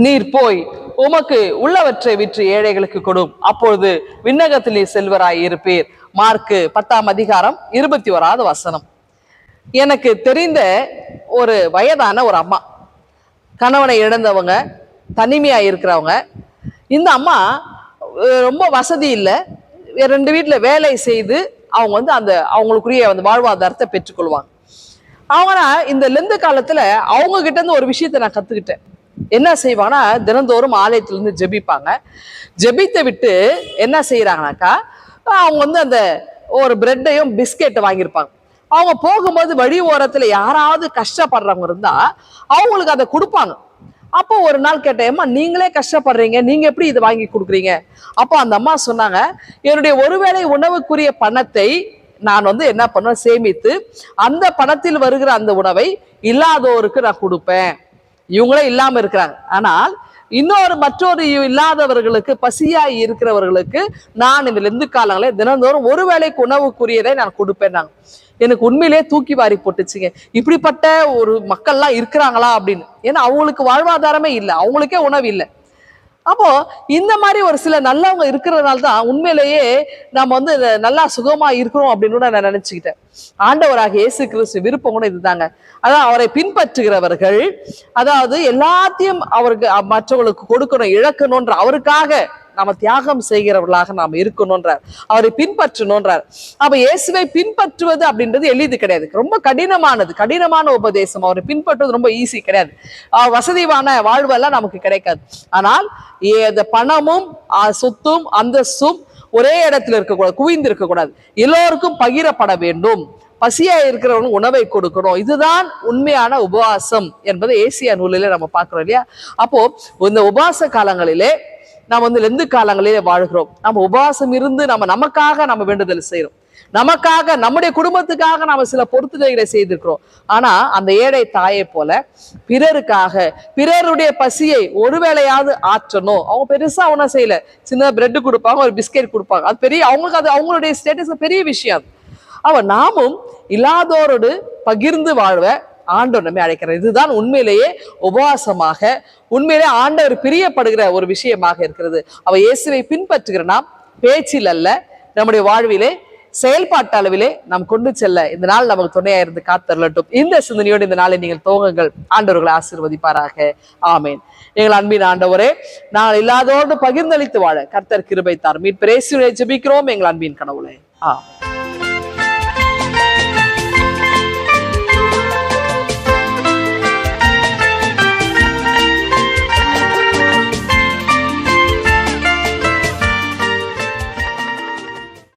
நீர் போய் உமக்கு உள்ளவற்றை விற்று ஏழைகளுக்கு கொடும், அப்பொழுது விண்ணகத்தில் நீர் செல்வராய் இருப்பீர். மார்க்கு 10:21. எனக்கு தெரிந்த ஒரு வயதான ஒரு அம்மா, கணவனை இழந்தவங்க, தனிமையா இருக்கிறவங்க. இந்த அம்மா ரொம்ப வசதி இல்லை, 2 வீட்டுல வேலை செய்து அவங்க அந்த அவங்களுக்குரிய வாழ்வாதாரத்தை பெற்றுக்கொள்வாங்க. அவங்க இந்த லெந்து காலத்துல அவங்க கிட்ட இருந்து ஒரு விஷயத்தை நான் கத்துக்கிட்டேன். என்ன செய்வாங்கன்னா, தினந்தோறும் ஆலயத்திலிருந்து ஜெபிப்பாங்க. ஜெபித்தை விட்டு என்ன செய்யறாங்கனாக்கா, அவங்க அந்த ஒரு பிரெட்டையும் பிஸ்கெட்டை வாங்கியிருப்பாங்க. அவங்க போகும்போது வழி ஓரத்துல யாராவது கஷ்டப்படுறவங்க இருந்தா அவங்களுக்கு அதை கொடுப்பாங்க. அப்போ ஒரு நாள் கேட்டேன், அம்மா நீங்களே கஷ்டப்படுறீங்க, நீங்க எப்படி இதை வாங்கி கொடுக்குறீங்க? அப்போ அந்த அம்மா சொன்னாங்க, என்னுடைய ஒருவேளை உணவுக்குரிய பணத்தை நான் என்ன பண்ணுவேன், சேமித்து அந்த பணத்தில் வருகிற அந்த உணவை இல்லாதோருக்கு நான் கொடுப்பேன். இவங்களே இல்லாம இருக்கிறாங்க, ஆனால் மற்றொரு இல்லாதவர்களுக்கு, பசியாய் இருக்கிறவர்களுக்கு நான் இந்த லெந்து காலங்களே தினந்தோறும் ஒரு வேளைக்கு உணவுக்குரியதை நான் கொடுப்பேன். நாங்க எனக்கு உண்மையிலே தூக்கி வாரி போட்டுச்சுங்க, இப்படிப்பட்ட ஒரு மக்கள்லாம் இருக்கிறாங்களா அப்படின்னு. ஏன்னா அவங்களுக்கு வாழ்வாதாரமே இல்லை, அவங்களுக்கே உணவு இல்லை. அப்போ இந்த மாதிரி ஒரு சில நல்லவங்க இருக்கிறதுனால தான் உண்மையிலேயே நம்ம நல்லா சுகமா இருக்கிறோம் அப்படின்னு கூட நான் நினைச்சுக்கிட்டேன். ஆண்டவராக இயேசு கிறிஸ்து விருப்பம் கூட இதுதாங்க. அதான் அவரை பின்பற்றுகிறவர்கள், அதாவது எல்லாத்தையும் அவருக்கு மற்றவர்களுக்கு கொடுக்கணும், இழக்கணும்ன்ற அவருக்காக நாம தியாகம் செய்கிறவர்களாக நாம் இருக்கணும்ன்றார், அவரை பின்பற்றணும்ன்றார். அப்ப இயேசுவை பின்பற்றுவது அப்படின்றது எளிது கிடையாது, ரொம்ப கடினமான உபதேசம். அவரை பின்பற்றுவது ரொம்ப ஈஸி கிடையாது. வசதியான வாழ்வெல்லாம் நமக்கு கிடைக்காது. ஆனால் பணமும் சொத்தும் அந்தஸ்தும் ஒரே இடத்துல இருக்கக்கூடாது, குவிந்து இருக்கக்கூடாது, எல்லோருக்கும் பகிரப்பட வேண்டும். பசியா இருக்கிறவனுக்கு உணவை கொடுக்கணும். இதுதான் உண்மையான உபவாசம் என்பதை ஏசியா நூலிலே நம்ம பார்க்கிறோம் இல்லையா? அப்போ இந்த உபவாச காலங்களிலே நாம் லெந்து காலங்களிலே வாழ்கிறோம். நம்ம உபவாசம் இருந்து நமக்காக நம்ம வேண்டுதல் செய்யறோம், நமக்காக நம்முடைய குடும்பத்துக்காக நாம சில பொறுத்துகைகளை செய்திருக்கிறோம். ஆனா அந்த ஏழை தாயை போல பிறருக்காக, பிறருடைய பசியை ஒருவேளையாவது ஆற்றணும். அவங்க பெருசா ஒன்றும் செய்யல, சின்ன பிரெட் கொடுப்பாங்க, ஒரு பிஸ்கெட் கொடுப்பாங்க, அது பெரிய அவங்களுக்கு அவங்களுடைய ஸ்டேட்டஸ் பெரிய விஷயம். நாமும் இல்லாதோரோடு பகிர்ந்து வாழ்வ ஆண்டவர் நம்மை அழைக்கிறார். இதுதான் உண்மையிலேயே உபவாசமாக, உண்மையிலே ஆண்டவர் பிரியப்படுகிற ஒரு விஷயமாக இருக்கிறது. இயேசுவை பின்பற்றுகிற நாம் பேச்சில் அல்ல, நம்முடைய வாழ்விலே செயல்பாட்டு அளவிலே நாம் கொண்டு செல்ல இந்த நாள் நமக்கு துணையா இருந்து காத்தரலட்டும். இந்த சிந்தனையோடு இந்த நாளை நீங்கள் துவங்குங்கள். ஆண்டவர்களை ஆசீர்வதிப்பாராக. ஆமேன். எங்கள் அன்பின் ஆண்டவரே, நாங்கள் இல்லாதோடு பகிர்ந்தளித்து வாழ கர்த்தர் கிருபை தாரும். மீட்பர் இயேசுவை ஜெபிக்கிறோம் எங்கள் அன்பின் கடவுளே. ஆமென்.